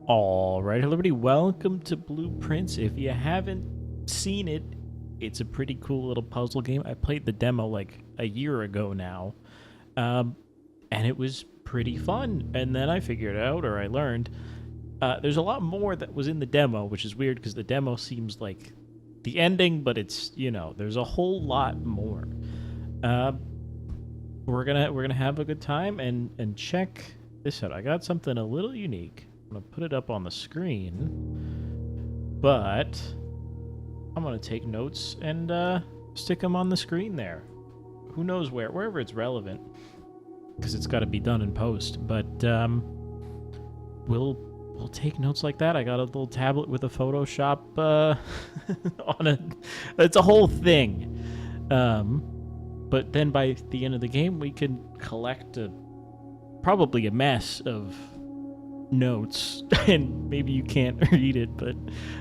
All right, hello everybody. Welcome to Blueprints. If you haven't seen it, it's a pretty cool little puzzle game. I played the demo like a year ago now, and it was pretty fun. And then I figured out, or I learned, there's a lot more that was in the demo, which is weird because the demo seems like the ending, but it's, you know, there's a whole lot more. We're gonna have a good time and check this out. I got something a little unique. I'm going to put it up on the screen, but I'm going to take notes and stick them on the screen there. Who knows wherever it's relevant, because it's got to be done in post, but we'll take notes like that. I got a little tablet with a Photoshop on it. It's a whole thing. But then by the end of the game, we can collect probably a mess of notes, and maybe you can't read it, but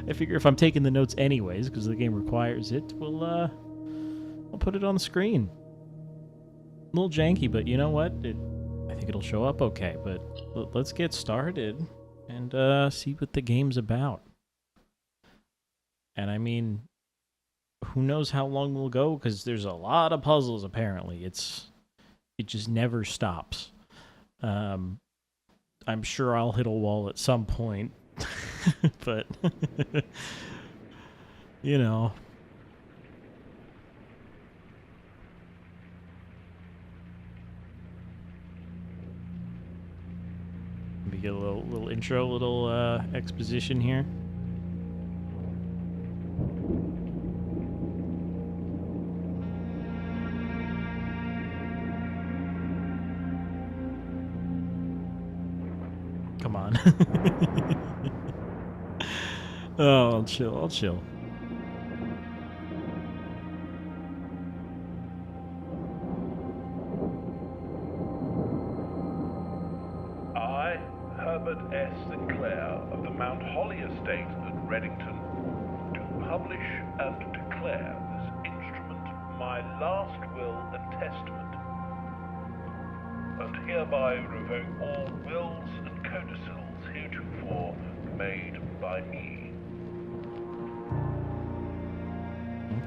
I figure if I'm taking the notes anyways, because the game requires it, I'll put it on the screen. A little janky, but you know what? I think it'll show up okay, but let's get started and see what the game's about. And I mean, who knows how long we'll go, because there's a lot of puzzles apparently. It just never stops. I'm sure I'll hit a wall at some point, but, you know. Maybe get a little intro, little exposition here. Come on. Oh, I'll chill. I, Herbert S. Sinclair of the Mount Holly Estate at Reddington, do publish and declare this instrument my last will and testament, and hereby revoke all wills and codicils heretofore made by me.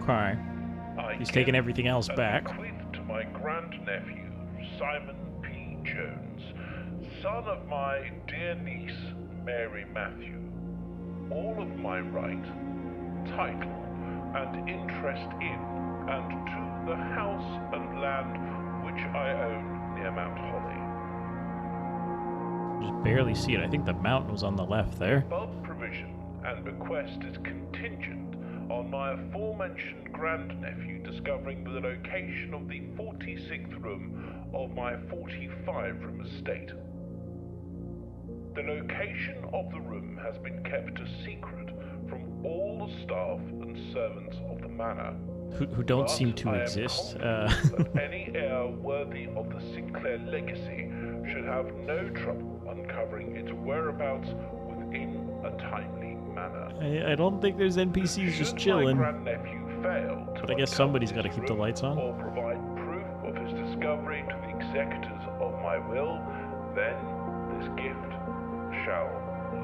Okay. He's taking everything else back. Bequeath to my grandnephew, Simon P. Jones, son of my dear niece, Mary Matthew, all of my right, title, and interest in and to the house and land which I own near Mount Holly. Just barely see it. I think the mountain was on the left there. Above provision and bequest is contingent on my aforementioned grandnephew discovering the location of the 46th room of my 45-room estate. The location of the room has been kept a secret from all the staff and servants of the manor. Who don't seem to exist. That any heir worthy of the Sinclair legacy should have no trouble uncovering its whereabouts within a timely manner. I don't think there's NPCs just chilling. My grandnephew fail to But I guess somebody's got to keep the lights on. or provide proof of his discovery to the executors of my will, then this gift shall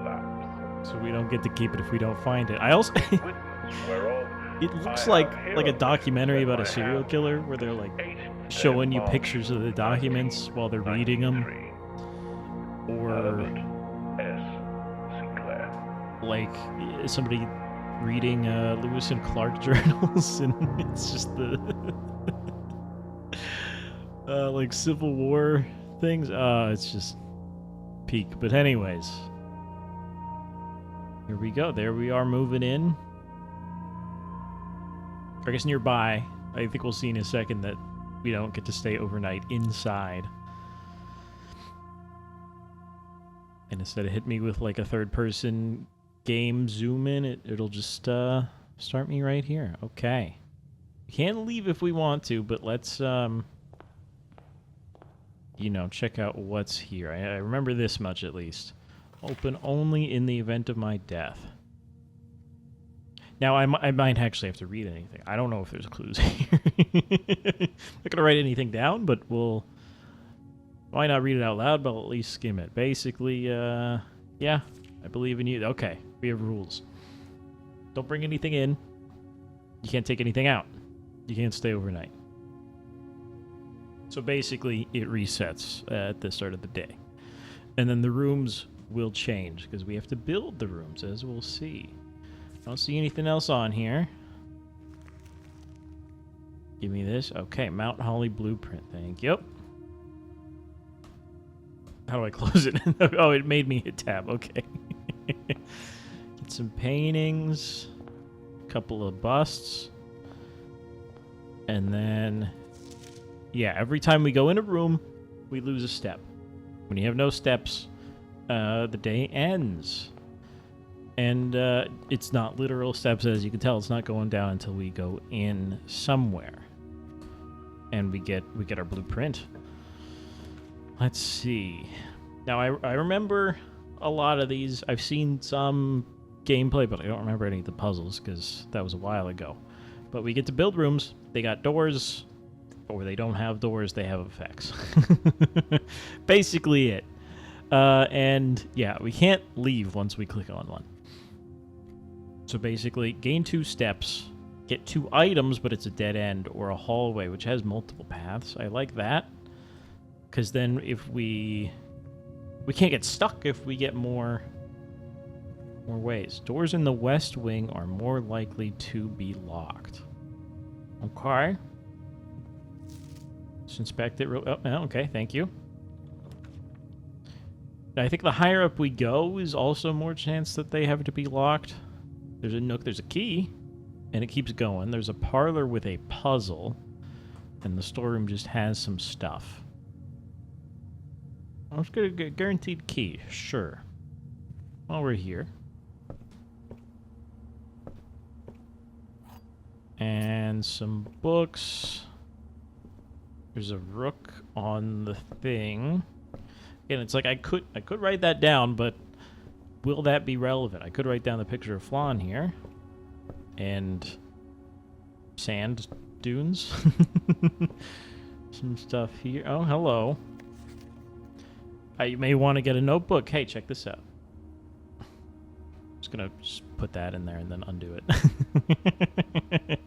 lapse. So we don't get to keep it if we don't find it. I also... Witness whereof It looks I like have a hereby documentary about a set my serial hand killer where they're like 8 showing you March pictures of the documents while they're reading them, 1993. or Herbert S. Sinclair. like somebody reading Lewis and Clark journals, and it's just the like Civil War things. It's just peak. But anyways, here we go. There we are, moving in. I guess nearby. I think we'll see in a second that we don't get to stay overnight inside. And instead of hit me with like a third-person game zoom in, it'll just start me right here. Okay. We can't leave if we want to, but let's you know, check out what's here. I remember this much at least. Open only in the event of my death. Now, I might actually have to read anything. I don't know if there's clues here. I'm not going to write anything down, but we'll Why not read it out loud, but I'll at least skim it. Basically, yeah, I believe in you. Okay, we have rules. Don't bring anything in. You can't take anything out. You can't stay overnight. So basically, it resets at the start of the day. And then the rooms will change, because we have to build the rooms, as we'll see. I don't see anything else on here. Give me this. Okay, Mount Holly blueprint. Thank you. How do I close it? Oh, it made me hit tab. Okay. Get some paintings. A couple of busts. And then... yeah, every time we go in a room, we lose a step. When you have no steps, the day ends. And it's not literal steps, as you can tell. It's not going down until we go in somewhere. And we get our blueprint. Let's see. Now, I remember a lot of these. I've seen some gameplay, but I don't remember any of the puzzles, because that was a while ago. But we get to build rooms. They got doors, or they don't have doors. They have effects. Basically it. And, yeah, we can't leave once we click on one. So basically, gain 2 steps, get 2 items, but it's a dead end, or a hallway, which has multiple paths. I like that, because then if we can't get stuck if we get more ways. Doors in the west wing are more likely to be locked. Okay. Let's inspect it. Oh, okay, thank you. I think the higher up we go is also more chance that they have to be locked. There's a nook, there's a key, and it keeps going. There's a parlor with a puzzle, and the storeroom just has some stuff. I was gonna get a guaranteed key, sure. While we're here. And some books. There's a rook on the thing. Again, it's like I could write that down, but will that be relevant? I could write down the picture of Flan here. And sand dunes. Some stuff here. Oh, hello. You may want to get a notebook. Hey, check this out. Just gonna put that in there and then undo it.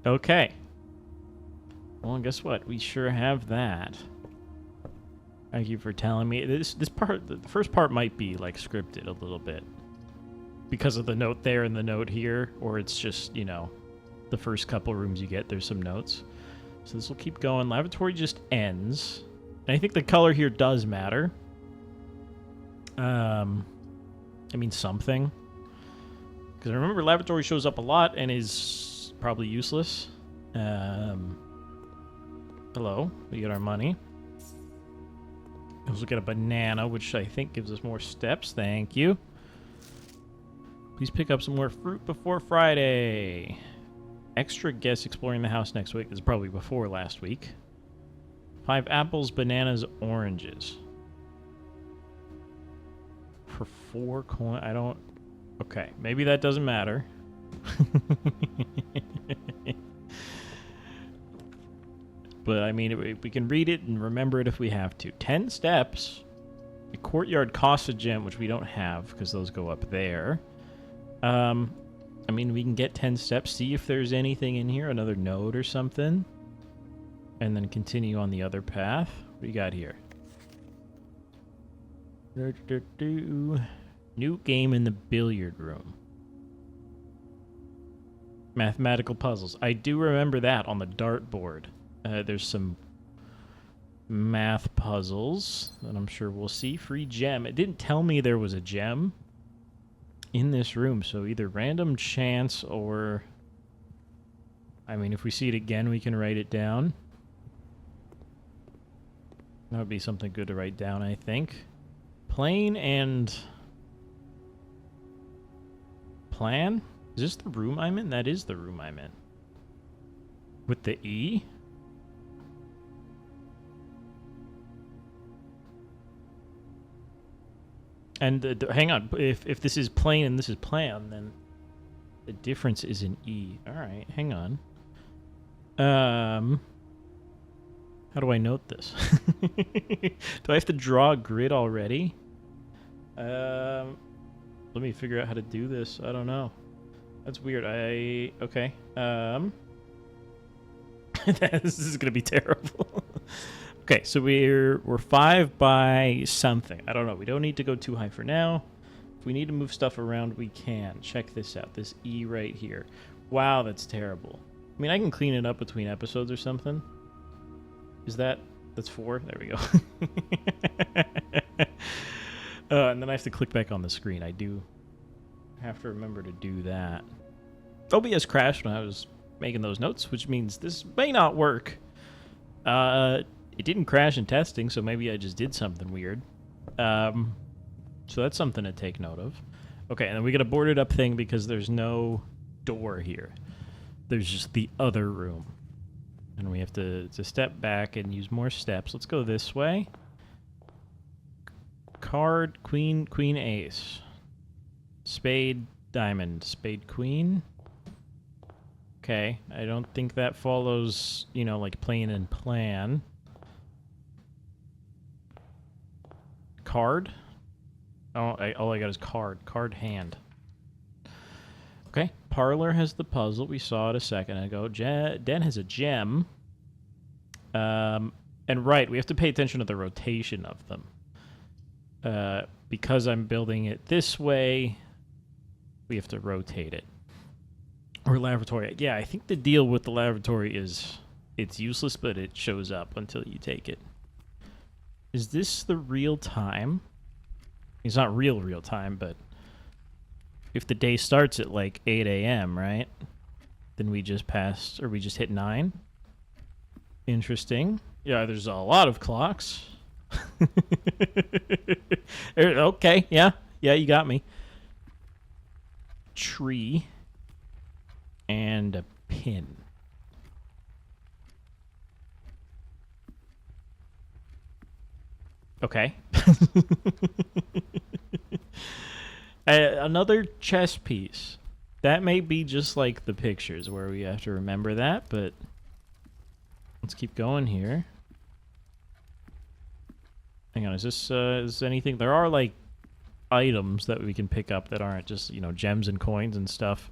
Okay. Well, guess what? We sure have that. Thank you for telling me. This part, the first part might be like scripted a little bit because of the note there and the note here, or it's just, you know, the first couple rooms you get, there's some notes. So this will keep going. Lavatory just ends. And I think the color here does matter. I mean something. Because I remember lavatory shows up a lot and is probably useless. Hello, we get our money. Let's look at a banana, which I think gives us more steps. Thank you. Please pick up some more fruit before Friday. Extra guests exploring the house next week. This is probably before last week. 5 apples, bananas, oranges. For 4 coin, I don't... Okay, maybe that doesn't matter. But, I mean, we can read it and remember it if we have to. 10 steps. The courtyard costs a gem, which we don't have, because those go up there. I mean, we can get 10 steps, see if there's anything in here, another node or something. And then continue on the other path. What do you got here? New game in the billiard room. Mathematical puzzles. I do remember that on the dartboard. There's some math puzzles that I'm sure we'll see. Free gem. It didn't tell me there was a gem in this room, so either random chance or... I mean, if we see it again, we can write it down. That would be something good to write down, I think. Plane and... Plan? Is this the room I'm in? That is the room I'm in. With the E? And hang on, if this is plane and this is plan, then the difference is in E. All right, hang on. How do I note this? Do I have to draw a grid already? Let me figure out how to do this. I don't know. That's weird. Okay. This is gonna be terrible. Okay, so we're 5 by something. I don't know. We don't need to go too high for now. If we need to move stuff around, we can. Check this out. This E right here. Wow, that's terrible. I mean, I can clean it up between episodes or something. That's 4? There we go. And then I have to click back on the screen. I do have to remember to do that. OBS crashed when I was making those notes, which means this may not work. It didn't crash in testing, so maybe I just did something weird. So that's something to take note of. Okay, and then we get a boarded up thing because there's no door here. There's just the other room. And we have to step back and use more steps. Let's go this way. Card, queen, queen, ace. Spade, diamond. Spade, queen. Okay, I don't think that follows, like playing in plan. Card? Oh, all I got is card. Card hand. Okay, parlor has the puzzle. We saw it a second ago. Den has a gem. And right, we have to pay attention to the rotation of them. Because I'm building it this way, we have to rotate it. Or laboratory. Yeah, I think the deal with the laboratory is it's useless, but it shows up until you take it. Is this the real time? It's not real time, but if the day starts at like 8 a.m., right? Then we just passed, or we just hit 9. Interesting. Yeah, there's a lot of clocks. Okay, yeah, you got me. Tree. And a pin. Okay. Another chess piece. That may be just like the pictures where we have to remember that, but let's keep going here. Hang on, is this anything? There are like items that we can pick up that aren't just, gems and coins and stuff.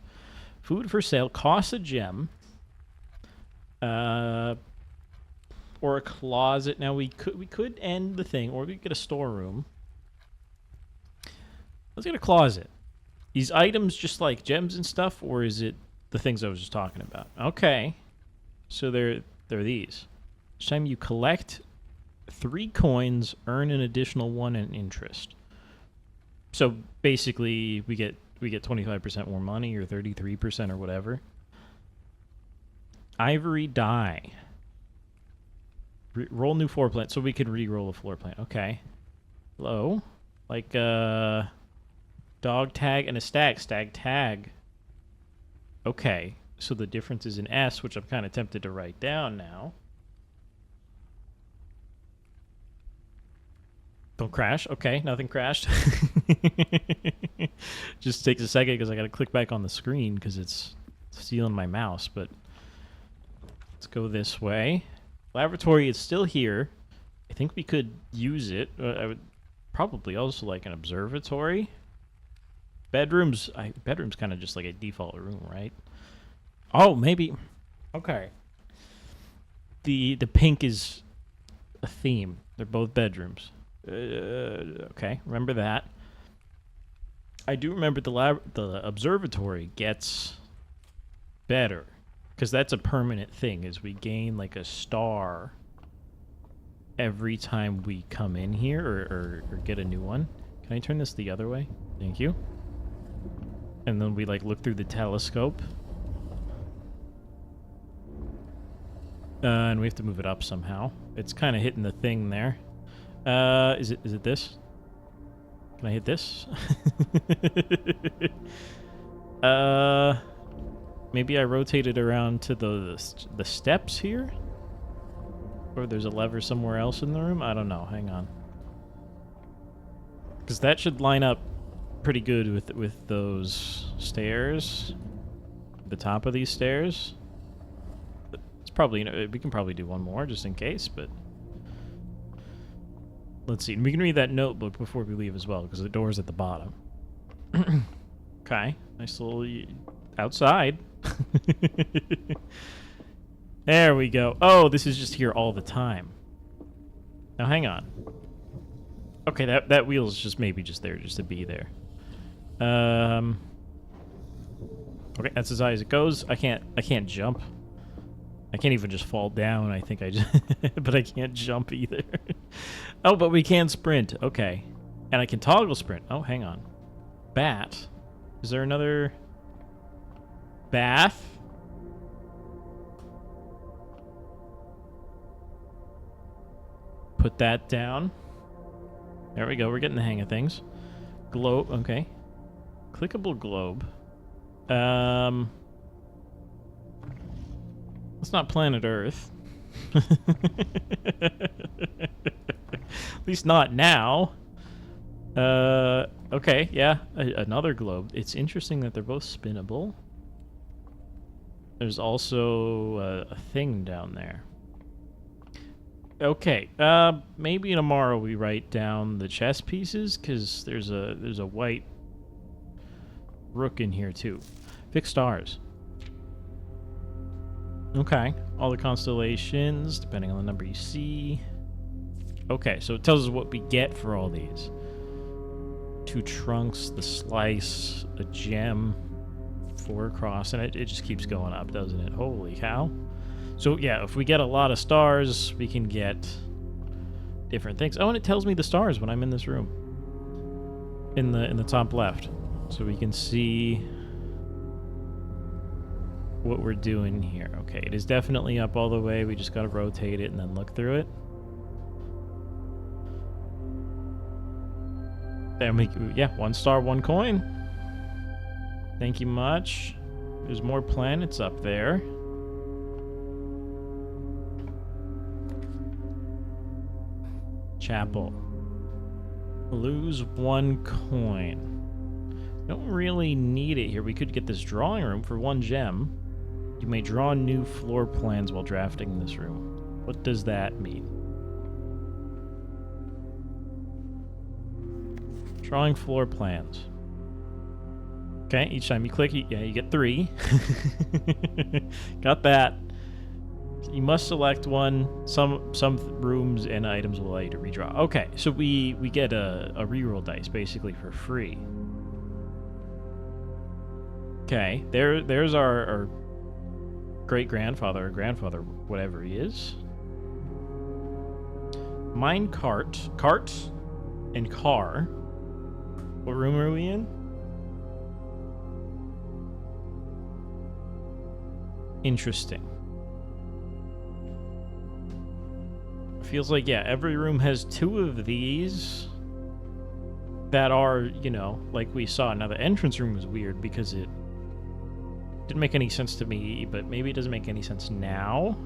Food for sale costs a gem. Or a closet. Now we could end the thing, or we could get a storeroom. Let's get a closet. These items just like gems and stuff, or is it the things I was just talking about? Okay. So they're these. Each time you collect 3 coins, earn an additional 1 in interest. So basically we get 25% more money, or 33% or whatever. Ivory dye. Roll new floor plan. So we can re-roll a floor plan. Okay. Hello. Like dog tag and a stag. Stag tag. Okay. So the difference is in S, which I'm kind of tempted to write down now. Don't crash. Okay, nothing crashed. Just takes a second because I got to click back on the screen because it's stealing my mouse. But let's go this way. Laboratory is still here. I think we could use it. I would probably also like an observatory. Bedrooms kind of just like a default room, right? Oh, maybe. Okay. The pink is a theme. They're both bedrooms. Okay, remember that. I do remember the observatory gets better, because that's a permanent thing, is we gain like a star every time we come in here or get a new one. Can I turn this the other way? Thank you. And then we like look through the telescope. And we have to move it up somehow. It's kind of hitting the thing there. Is it this? Can I hit this? Maybe I rotate it around to the steps here? Or there's a lever somewhere else in the room? I don't know. Hang on. Because that should line up pretty good with those stairs. The top of these stairs. It's probably, we can probably do one more just in case, but Let's see. We can read that notebook before we leave as well, because the door's at the bottom. Okay. Nice little... outside. There we go. Oh, this is just here all the time. Now, hang on. Okay, that wheel is just maybe just there, just to be there. Okay, that's as high as it goes. I can't jump. I can't even just fall down. I think I just... but I can't jump either. Oh, but we can sprint. Okay. And I can toggle sprint. Oh, hang on. Bat. Is there another... bath? Put that down. There we go. We're getting the hang of things. Globe. Okay. Clickable globe. It's not planet Earth. At least not now. Okay, yeah. Another globe. It's interesting that they're both spinnable. There's also a thing down there. Okay, maybe tomorrow we write down the chess pieces, because there's a white rook in here too. Fix stars. Okay, all the constellations, depending on the number you see. Okay, so it tells us what we get for all these. 2 trunks, the slice, a gem, 4 across, and it just keeps going up, doesn't it? Holy cow. So yeah, if we get a lot of stars, we can get different things. Oh, and it tells me the stars when I'm in this room. In the top left. So we can see what we're doing here. Okay, it is definitely up all the way. We just gotta rotate it and then look through it. Then we, yeah, 1 star, 1 coin. Thank you much. There's more planets up there. Chapel. Lose 1 coin. Don't really need it here. We could get this drawing room for 1 gem. You may draw new floor plans while drafting this room. What does that mean? Drawing floor plans. Okay, each time you click, you get 3. Got that. You must select one. Some rooms and items will allow you to redraw. Okay, so we get a reroll dice basically for free. Okay, there's our great-grandfather or grandfather, whatever he is. Mine cart, and car. What room are we in? Interesting. Feels like, yeah, every room has 2 of these that are, you know, like we saw. Now, the entrance room was weird because it didn't make any sense to me, but maybe it doesn't make any sense now.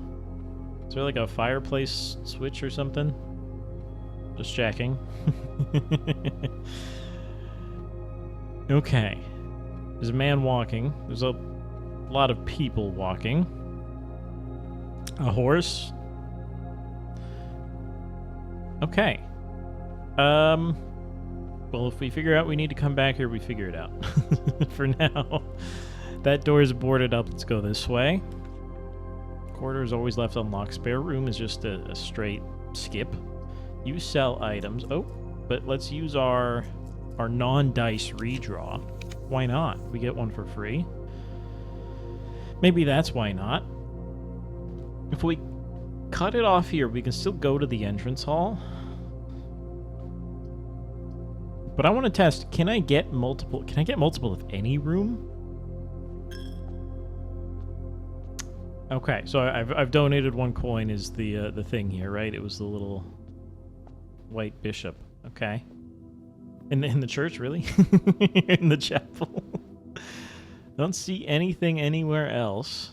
Is there like a fireplace switch or something? Just checking. Okay. There's a man walking. There's a lot of people walking. A horse. Okay. Well, if we figure out we need to come back here, we figure it out. For now. That door is boarded up. Let's go this way. Corridor is always left unlocked. Spare room is just a straight skip. You sell items. Oh, but let's use our non-dice redraw. Why not? We get 1 for free. Maybe that's why not. If we cut it off here, we can still go to the entrance hall. But I want to test, can I get multiple of any room? Okay, so I've donated 1 coin is the thing here, right? It was the little white bishop. Okay. In the church, really? In the chapel. Don't see anything anywhere else.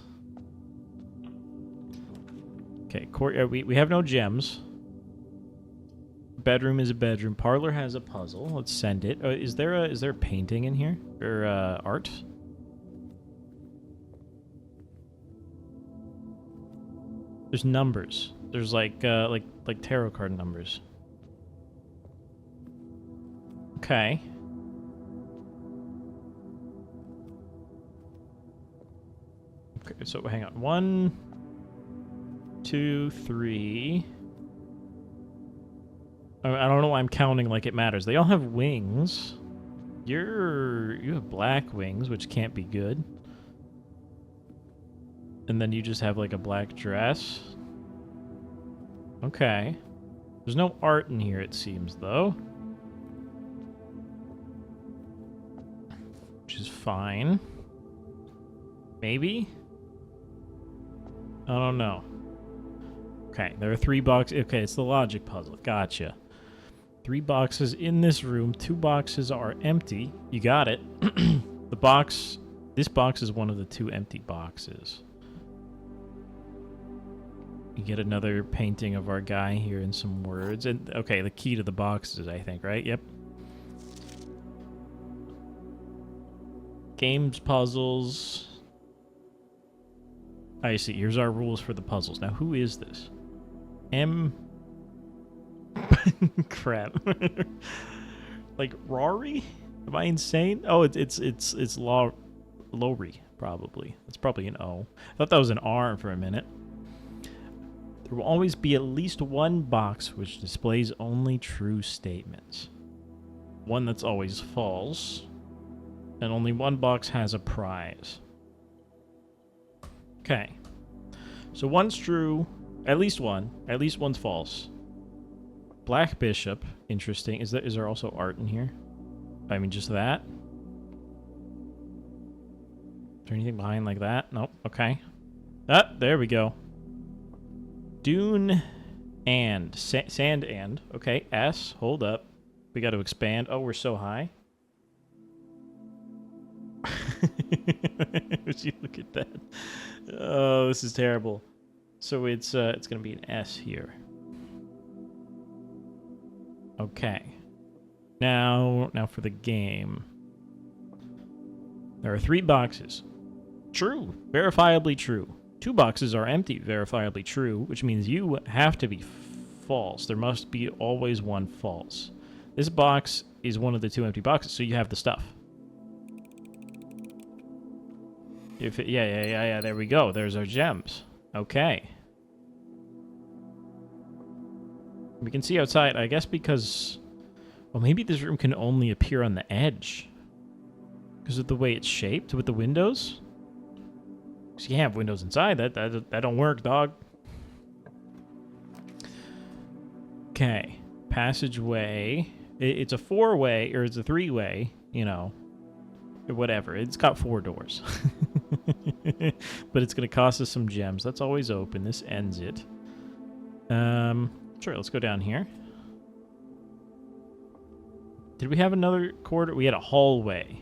Okay, courtyard. We have no gems. Bedroom is a bedroom. Parlor has a puzzle. Let's send it. Is there a painting in here or art? There's numbers. There's like tarot card numbers. Okay. Okay, so hang on. 1, 2, 3. I don't know why I'm counting like it matters. They all have wings. You have black wings, which can't be good. And then you just have like a black dress. Okay. There's no art in here, it seems, though. Which is fine. Maybe? I don't know. Okay, there are 3 boxes. Okay, it's the logic puzzle. Gotcha. 3 boxes in this room. 2 boxes are empty. You got it. This box is one of the 2 empty boxes. You get another painting of our guy here and some words. And okay, the key to the boxes, I think, right? Yep. Games, puzzles. I see. Here's our rules for the puzzles. Now, who is this? Crap. Like Rory? Am I insane? Oh, it's Lowry, probably. It's probably an O. I thought that was an R for a minute. There will always be at least one box which displays only true statements. One that's always false. And only one box has a prize. Okay. So one's true. At least one. At least one's false. Black Bishop. Interesting. Is there also art in here? I mean, just that? Is there anything behind like that? Nope. Okay. Ah, there we go. Dune and. Sand and. Okay, S. Hold up. We got to expand. Oh, we're so high. Would you look at that? Oh, this is terrible. So it's going to be an S here. Okay. Now for the game. There are 3 boxes. True. Verifiably true. 2 boxes are empty. Verifiably true, which means you have to be false. There must be always one false. This box is one of the 2 empty boxes, so you have the stuff. Yeah, there we go. There's our gems. Okay. We can see outside, I guess because... Well, maybe this room can only appear on the edge. Because of the way it's shaped with the windows. Because you can't have windows inside. That don't work, dog. Okay. Passageway. It's a 4-way, or it's a 3-way, you know. Whatever. It's got 4 doors. But it's going to cost us some gems. That's always open. This ends it. Sure, let's go down here. Did we have another corridor? We had a hallway.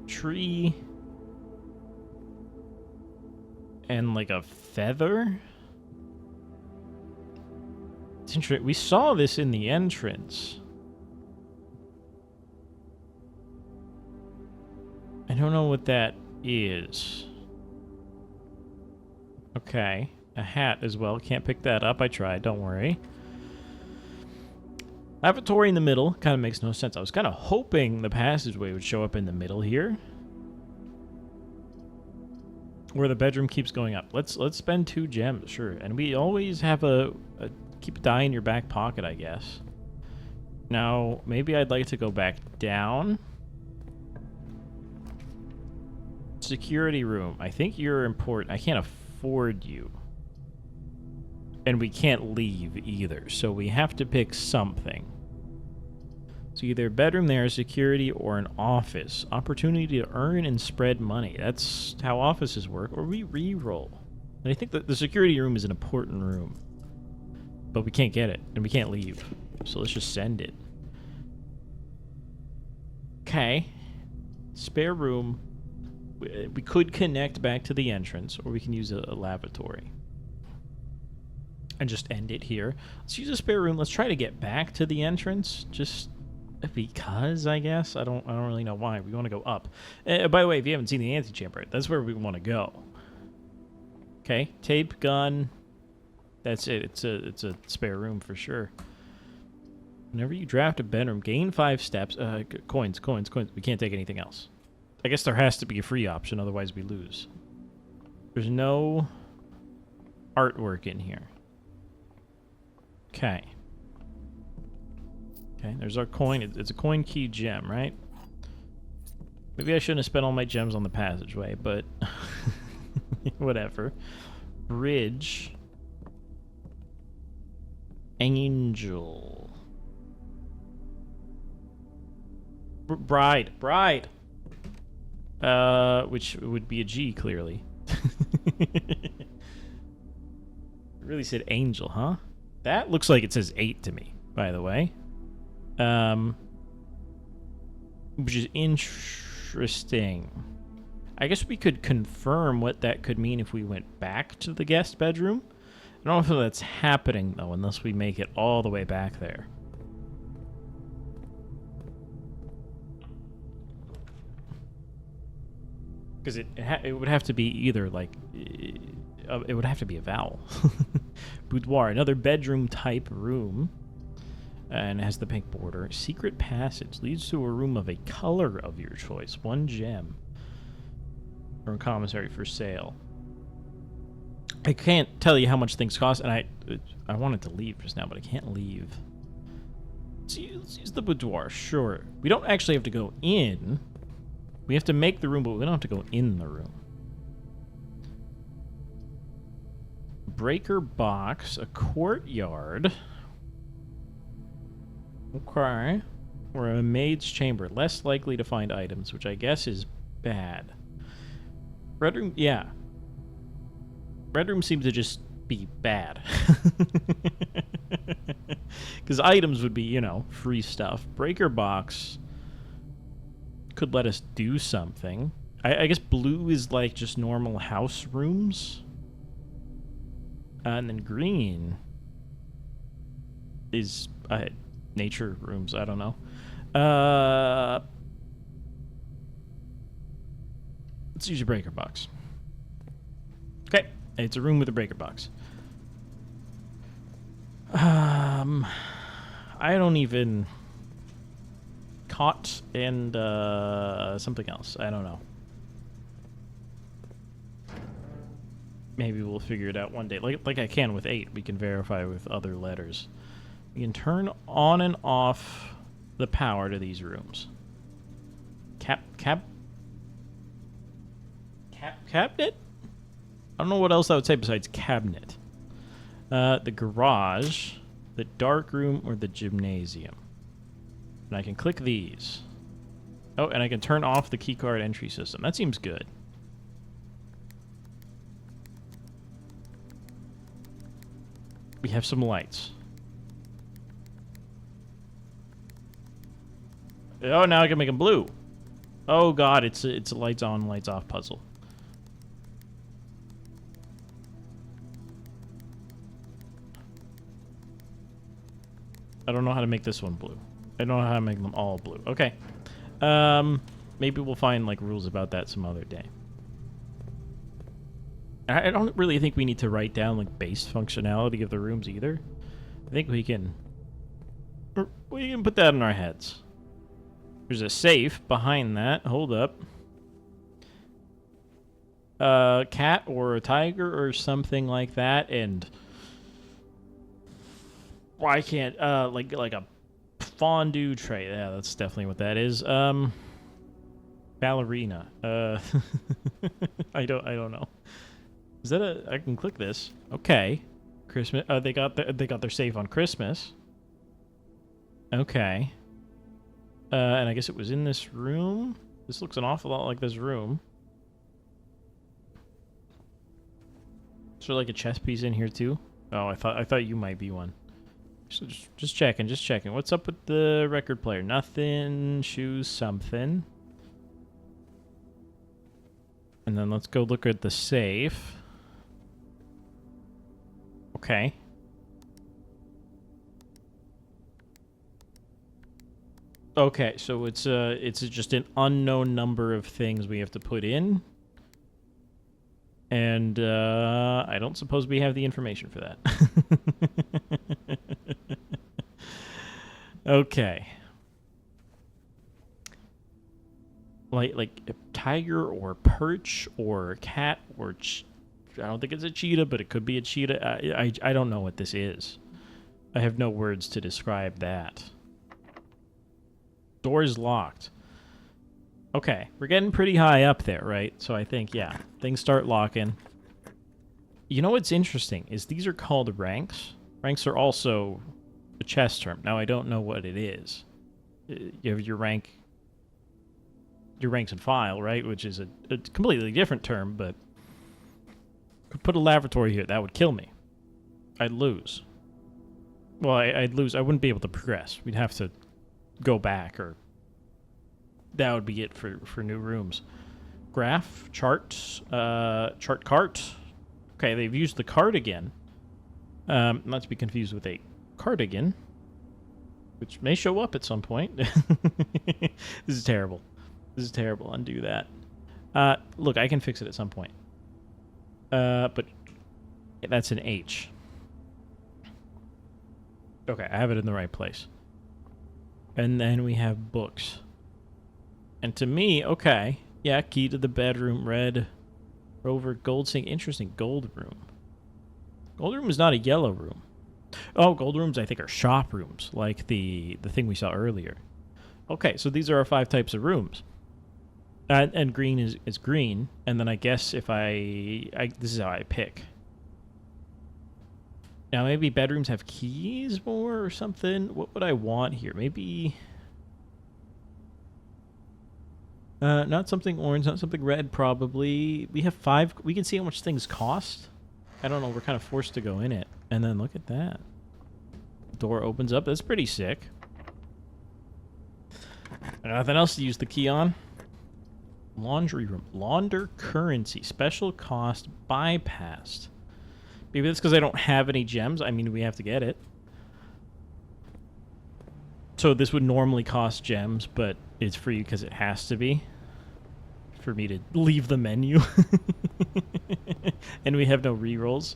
Tree. And like a feather? It's interesting. We saw this in the entrance. I don't know what that is. Okay. A hat as well. Can't pick that up. I tried. Don't worry. Lavatory in the middle. Kind of makes no sense. I was kind of hoping the passageway would show up in the middle here. Where the bedroom keeps going up. Let's spend 2 gems, sure. And we always have keep a die in your back pocket, I guess. Now, maybe I'd like to go back down. Security room. I think you're important. I can't afford you. And we can't leave either, so we have to pick something. So either a bedroom there, security, or an office. Opportunity to earn and spread money. That's how offices work. Or we re-roll. And I think that the security room is an important room. But we can't get it, and we can't leave. So let's just send it. Okay. Spare room. We could connect back to the entrance, or we can use a lavatory. And just end it here. Let's use a spare room. Let's try to get back to the entrance. Just because, I guess. I don't really know why. We want to go up. By the way, if you haven't seen the antechamber, that's where we want to go. Okay, tape, gun. That's it. It's a spare room for sure. Whenever you draft a bedroom, gain 5 steps. Coins. We can't take anything else. I guess there has to be a free option, otherwise we lose. There's no artwork in here. Okay. Okay, there's our coin. It's a coin key gem, right? Maybe I shouldn't have spent all my gems on the passageway, but whatever. Bridge. Angel. Bride. Which would be a G, clearly. It really said angel, huh? That looks like it says 8 to me, by the way. Which is interesting. I guess we could confirm what that could mean if we went back to the guest bedroom. I don't know if that's happening, though, unless we make it all the way back there. Because it would have to be either, like... it would have to be a vowel. Boudoir, another bedroom-type room. And it has the pink border. Secret passage leads to a room of a color of your choice. 1 gem. Or a commissary for sale. I can't tell you how much things cost, and I wanted to leave just now, but I can't leave. Let's use the boudoir, sure. We don't actually have to go in. We have to make the room, but we don't have to go in the room. Breaker box, a courtyard. Okay. Or a maid's chamber, less likely to find items, which I guess is bad. Red room, yeah. Red room seems to just be bad. Because items would be, you know, free stuff. Breaker box could let us do something. I guess blue is like just normal house rooms. And then green is nature rooms. I don't know. Let's use a breaker box. Okay. It's a room with a breaker box. I don't even... Cot and something else. I don't know. Maybe we'll figure it out one day. Like I can with 8. We can verify with other letters. We can turn on and off the power to these rooms. Cabinet? I don't know what else I would say besides cabinet. The garage, the dark room, or the gymnasium. And I can click these. Oh, and I can turn off the keycard entry system. That seems good. We have some lights. Oh, now I can make them blue. Oh god, it's a lights on, lights off puzzle. I don't know how to make this one blue. I don't know how to make them all blue. Okay. Maybe we'll find like rules about that some other day. I don't really think we need to write down like base functionality of the rooms either. I think we can put that in our heads. There's a safe behind that. Hold up. Cat or a tiger or something like that, and why can't like a fondue tray? Yeah, that's definitely what that is. Ballerina. I don't know. Is that a? I can click this. Okay. Christmas. They got their safe on Christmas. Okay. And I guess it was in this room. This looks an awful lot like this room. Is there like a chess piece in here too? Oh, I thought you might be one. So just checking. What's up with the record player? Nothing. Shoes, something. And then let's go look at the safe. Okay. Okay, so it's just an unknown number of things we have to put in. And I don't suppose we have the information for that. Okay. Like a tiger or perch or cat or I don't think it's a cheetah, but it could be a cheetah. I don't know what this is. I have no words to describe that. Door's locked. Okay, we're getting pretty high up there, right? So I think, yeah, things start locking. You know what's interesting is these are called ranks. Ranks are also a chess term. Now, I don't know what it is. You have your ranks and file, right? Which is a completely different term, but could put a laboratory here. That would kill me. I'd lose. Well, I'd lose. I wouldn't be able to progress. We'd have to go back, or that would be it for new rooms. Graph, chart cart. Okay, they've used the cart again. Not to be confused with a cardigan, which may show up at some point. This is terrible. This is terrible. Undo that. Look, I can fix it at some point. But that's an H. Okay, I have it in the right place. And then we have books. And to me, okay, yeah, key to the bedroom, red, rover, gold sink. Interesting, gold room. Gold room is not a yellow room. Oh, gold rooms, I think, are shop rooms, like the thing we saw earlier. Okay, so these are our 5 types of rooms. And green is green, and then I guess if this is how I pick. Now, maybe bedrooms have keys more or something. What would I want here? Maybe... not something orange, not something red, probably. We have 5... We can see how much things cost. I don't know, we're kind of forced to go in it. And then look at that. Door opens up. That's pretty sick. Nothing else to use the key on. Laundry room. Launder currency. Special cost bypassed. Maybe that's because I don't have any gems. I mean, we have to get it. So this would normally cost gems, but it's free because it has to be. For me to leave the menu. And we have no rerolls.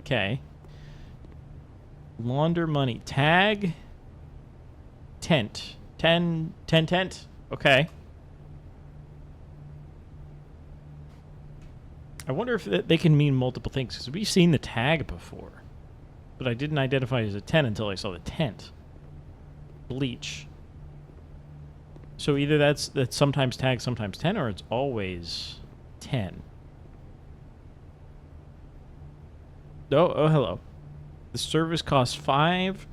Okay. Launder money. Tag. Tent. 10 tent. Okay. I wonder if they can mean multiple things, because we've seen the tag before. But I didn't identify it as a 10 until I saw the tent. Bleach. So either that's sometimes tag, sometimes 10, or it's always 10. Oh, hello. The service costs 5,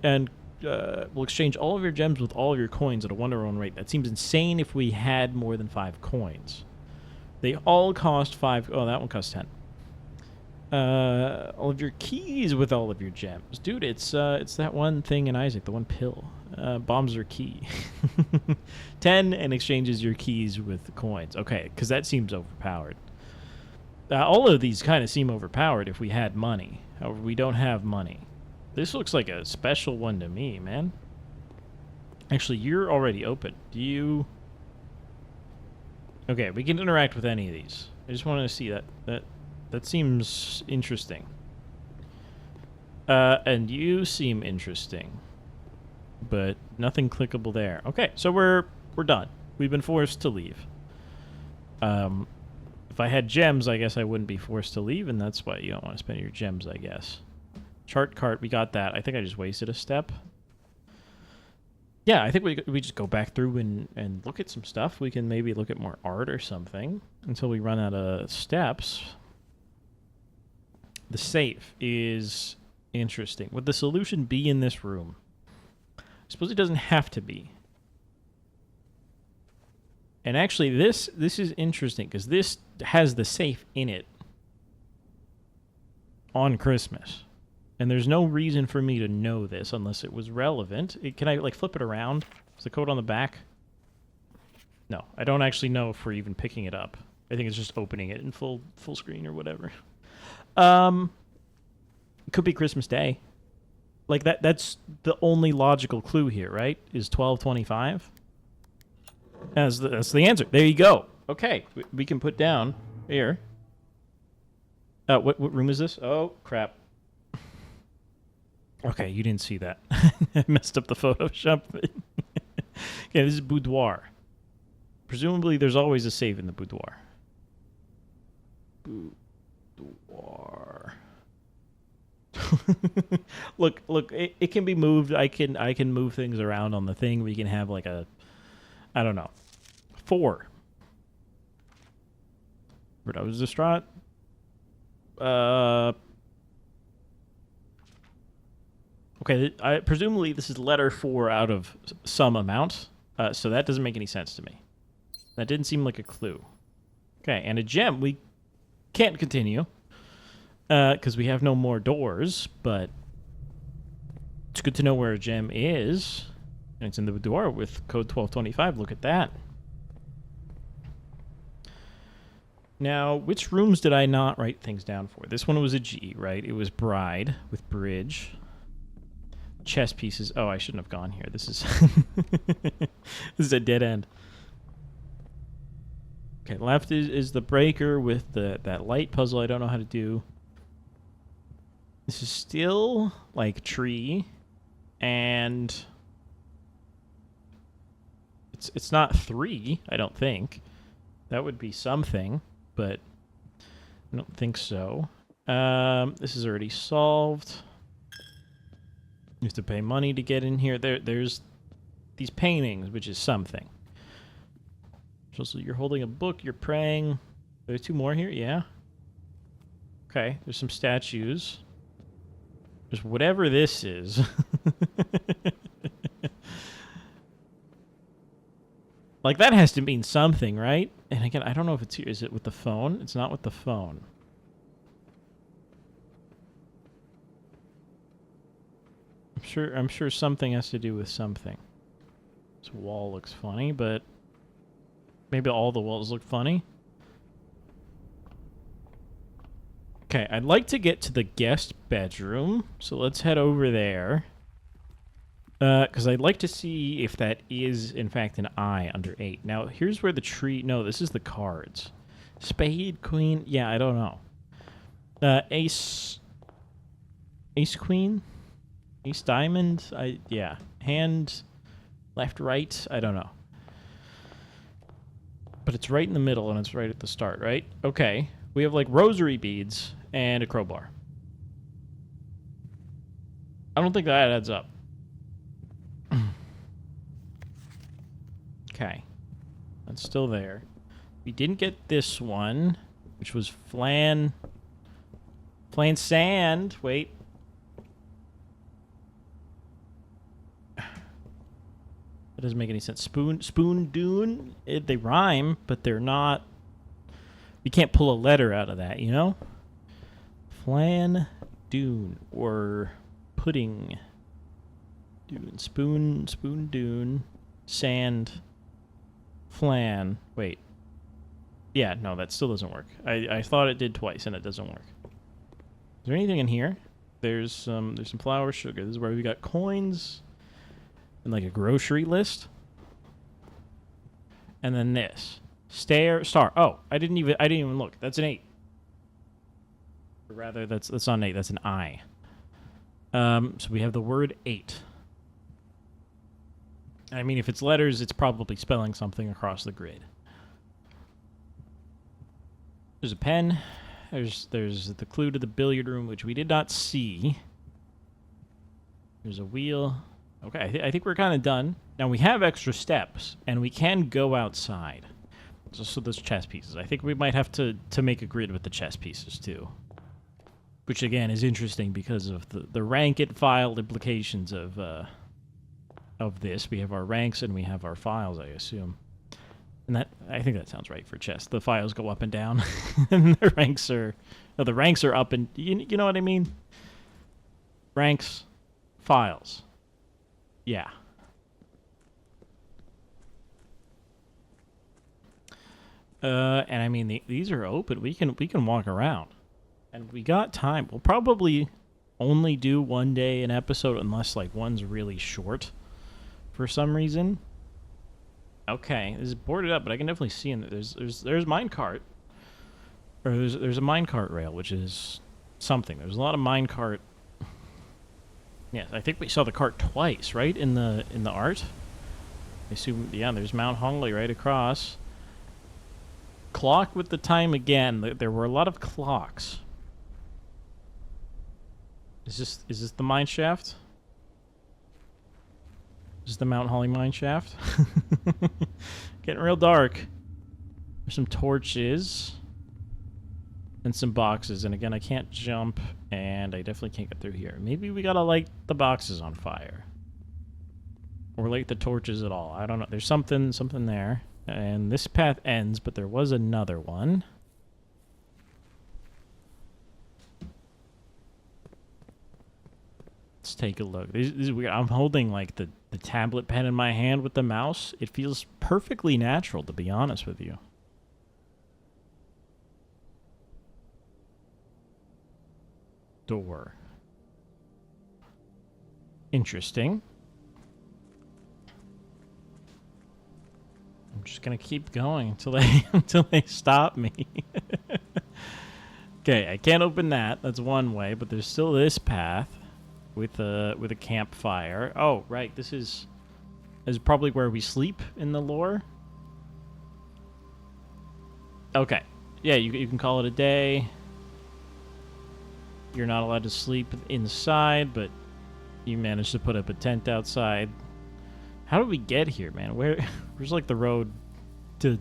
and will exchange all of your gems with all of your coins at a 1-to-1 rate. That seems insane if we had more than 5 coins. They all cost 5. Oh, that one costs 10. All of your keys with all of your gems. Dude, it's that one thing in Isaac, the one pill. Bombs are key. 10 and exchanges your keys with coins. Okay, because that seems overpowered. All of these kind of seem overpowered if we had money. However, we don't have money. This looks like a special one to me, man. Actually, you're already open. Do you... Okay, we can interact with any of these. I just wanted to see that. That seems interesting. And you seem interesting. But nothing clickable there. Okay, so we're done. We've been forced to leave. If I had gems, I guess I wouldn't be forced to leave, and that's why you don't want to spend your gems, I guess. Chart cart, we got that. I think I just wasted a step. Yeah, I think we just go back through and look at some stuff. We can maybe look at more art or something until we run out of steps. The safe is interesting. Would the solution be in this room? I suppose it doesn't have to be. And actually, this is interesting because this has the safe in it on Christmas. And there's no reason for me to know this unless it was relevant. Can I, like, flip it around? Is the code on the back? No, I don't actually know if we're even picking it up. I think it's just opening it in full screen or whatever. It could be Christmas Day. Like, that's the only logical clue here, right? Is 1225? That's the answer. There you go. Okay, we can put down here. What room is this? Oh, crap. Okay, you didn't see that. I messed up the Photoshop. Okay, this is boudoir. Presumably, there's always a safe in the boudoir. Boudoir. look, it can be moved. I can move things around on the thing. We can have like a, I don't know, 4. But I was distraught. Okay, presumably this is letter 4 out of some amount, so that doesn't make any sense to me. That didn't seem like a clue. Okay, and a gem. We can't continue, because we have no more doors, but it's good to know where a gem is. And it's in the door with code 1225. Look at that. Now, which rooms did I not write things down for? This one was a G, right? It was bride with bridge. Chess pieces. Oh, I shouldn't have gone here. This is this is a dead end. Okay, left is the breaker with that light puzzle I don't know how to do. This is still like tree, and it's not 3, I don't think. That would be something, but I don't think so. This is already solved. You have to pay money to get in here. There's these paintings, which is something. So you're holding a book, you're praying. There's 2 more here, yeah. Okay, there's some statues. There's whatever this is. Like, that has to mean something, right? And again, I don't know if it's here. Is it with the phone? It's not with the phone. I'm sure something has to do with something. This wall looks funny, but maybe all the walls look funny. Okay, I'd like to get to the guest bedroom, so let's head over there. Because I'd like to see if that is, in fact, an I under 8. Now, here's where the tree... No, this is the cards. Spade, queen... Yeah, I don't know. Ace... Ace, queen? Ace, diamond? Yeah. Hand... Left, right? I don't know. But it's right in the middle, and it's right at the start, right? Okay. We have, like, rosary beads and a crowbar. I don't think that adds up. Okay. That's still there. We didn't get this one, which was Flan. Flan sand. Wait. That doesn't make any sense. Spoon dune. They rhyme, but they're not. You can't pull a letter out of that, you know? Flan dune or pudding. Dune. Spoon dune. Sand. Flan. Wait. Yeah, no, that still doesn't work. I thought it did twice, and it doesn't work. Is there anything in here? There's some flour, sugar. This is where we got coins and like a grocery list. And then this. Star. Oh, I didn't even look. That's an 8. Or rather, that's not an 8, that's an I. So we have the word 8. I mean, if it's letters, it's probably spelling something across the grid. There's a pen. There's the clue to the billiard room, which we did not see. There's a wheel. Okay, I think we're kind of done. Now, we have extra steps, and we can go outside. So those chess pieces. I think we might have to make a grid with the chess pieces, too. Which, again, is interesting because of the rank it file implications of this. We have our ranks and we have our files, I assume. And I think that sounds right for chess. The files go up and down, and the ranks are up and you know what I mean? Ranks, files. Yeah. And I mean these are open. We can walk around, and we got time. We'll probably only do one day an episode unless like one's really short. For some reason. Okay, this is boarded up, but I can definitely see in there. There's minecart. Or there's a minecart rail, which is something. There's a lot of minecart Yeah, I think we saw the cart twice, right? In the art. I assume, yeah, there's Mount Hongley right across. Clock with the time again. There were a lot of clocks. Is this the mine shaft? Is this the Mount Holly mine shaft? Getting real dark. There's some torches. And some boxes. And again, I can't jump. And I definitely can't get through here. Maybe we gotta light the boxes on fire. Or light the torches at all. I don't know. There's something there. And this path ends, but there was another one. Let's take a look. This is weird. I'm holding like the tablet pen in my hand with the mouse. It feels perfectly natural, to be honest with you. Door. Interesting. I'm just gonna keep going until they stop me. Okay, I can't open that. That's one way, but there's still this path with a campfire. Oh, right. This is probably where we sleep in the lore. Okay. Yeah, you can call it a day. You're not allowed to sleep inside, but you managed to put up a tent outside. How did we get here, man? Where's like the road to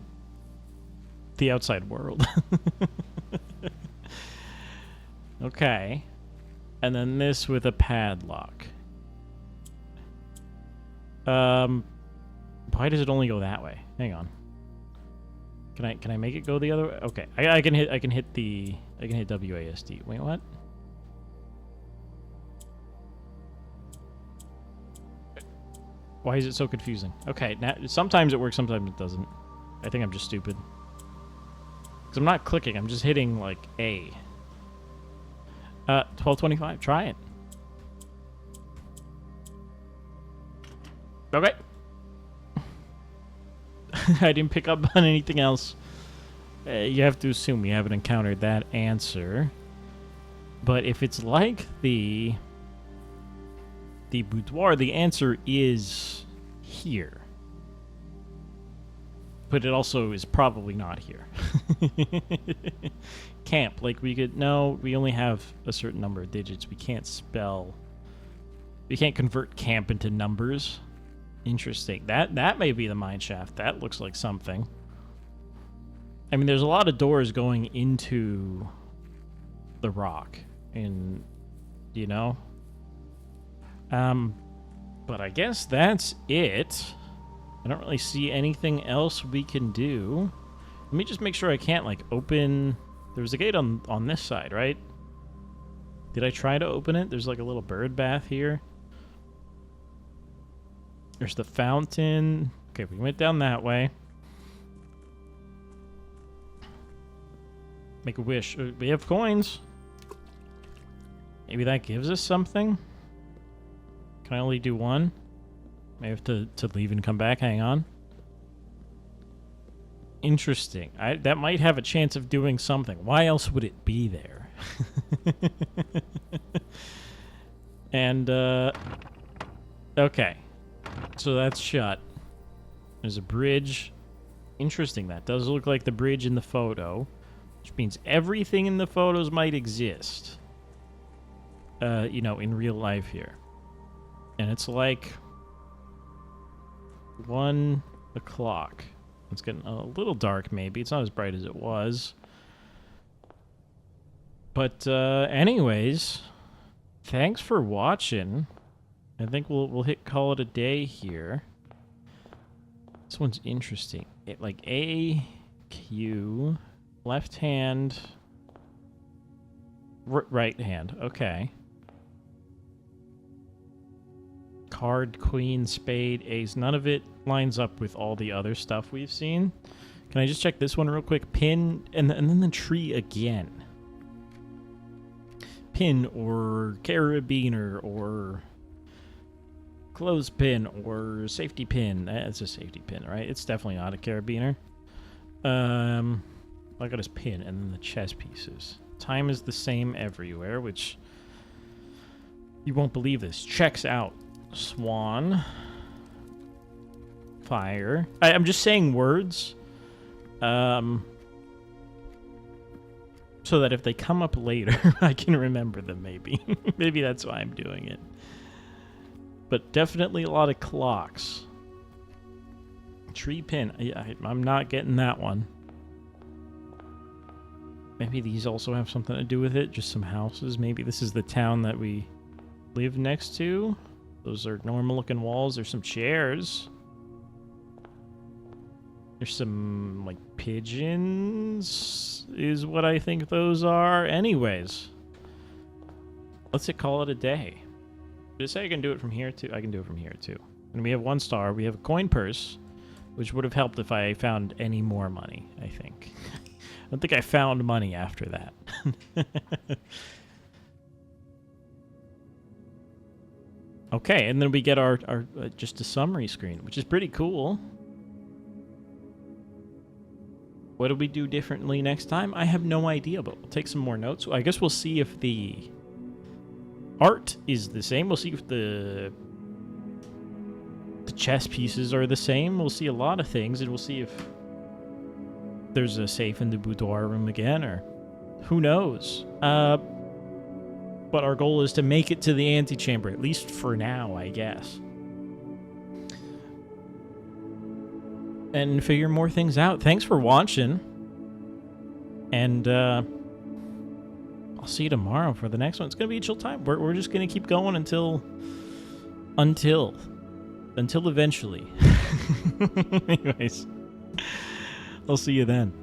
the outside world? Okay. And then this with a padlock. Why does it only go that way? Hang on. Can I make it go the other way? Okay. I can hit WASD. Wait, what? Why is it so confusing? Okay, now sometimes it works, sometimes it doesn't. I think I'm just stupid. Because I'm not clicking, I'm just hitting, like, A. 1225, try it. Okay. I didn't pick up on anything else. You have to assume we haven't encountered that answer. But if it's like the boudoir, the answer is here. But it also is probably not here. Camp, like we only have a certain number of digits. We can't convert camp into numbers. Interesting. That may be the mine shaft. That looks like something. I mean, there's a lot of doors going into the rock, and you know. But I guess that's it. I don't really see anything else we can do. Let me just make sure I can't, like, open... There was a gate on this side, right? Did I try to open it? There's, like, a little bird bath here. There's the fountain. Okay, we went down that way. Make a wish. We have coins. Maybe that gives us something? Can I only do one? May have to leave and come back. Hang on. Interesting. That might have a chance of doing something. Why else would it be there? And, okay. So that's shut. There's a bridge. Interesting. That does look like the bridge in the photo. Which means everything in the photos might exist. You know, in real life here. And it's like 1 o'clock. It's getting a little dark, maybe. It's not as bright as it was. But anyways, thanks for watching. I think we'll call it a day here. This one's interesting. Like A, Q, left hand, right hand. Okay. Card, queen, spade, ace. None of it lines up with all the other stuff we've seen. Can I just check this one real quick? Pin, and then the tree again. Pin or carabiner or clothespin or safety pin. That's a safety pin, right? It's definitely not a carabiner. I got his pin and then the chess pieces. Time is the same everywhere, which You won't believe this. Checks out. Swan. Fire. I'm just saying words. So that if they come up later, I can remember them, maybe. Maybe that's why I'm doing it. But definitely a lot of clocks. Tree pin. I'm not getting that one. Maybe these also have something to do with it. Just some houses. Maybe this is the town that we live next to. Those are normal looking walls. There's some chairs. There's some, like, pigeons is what I think those are. Anyways. Let's call it a day. Did it say I can do it from here, too? I can do it from here, too. And we have 1 star. We have a coin purse, which would have helped if I found any more money, I think. I don't think I found money after that. Okay, and then we get our just a summary screen, which is pretty cool. What do we do differently next time? I have no idea, but we'll take some more notes. I guess we'll see if the art is the same. We'll see if the chess pieces are the same. We'll see a lot of things, and we'll see if there's a safe in the boudoir room again, or who knows. But our goal is to make it to the antechamber, at least for now, I guess. And figure more things out. Thanks for watching. And I'll see you tomorrow for the next one. It's going to be a chill time. We're just going to keep going until eventually. Anyways, I'll see you then.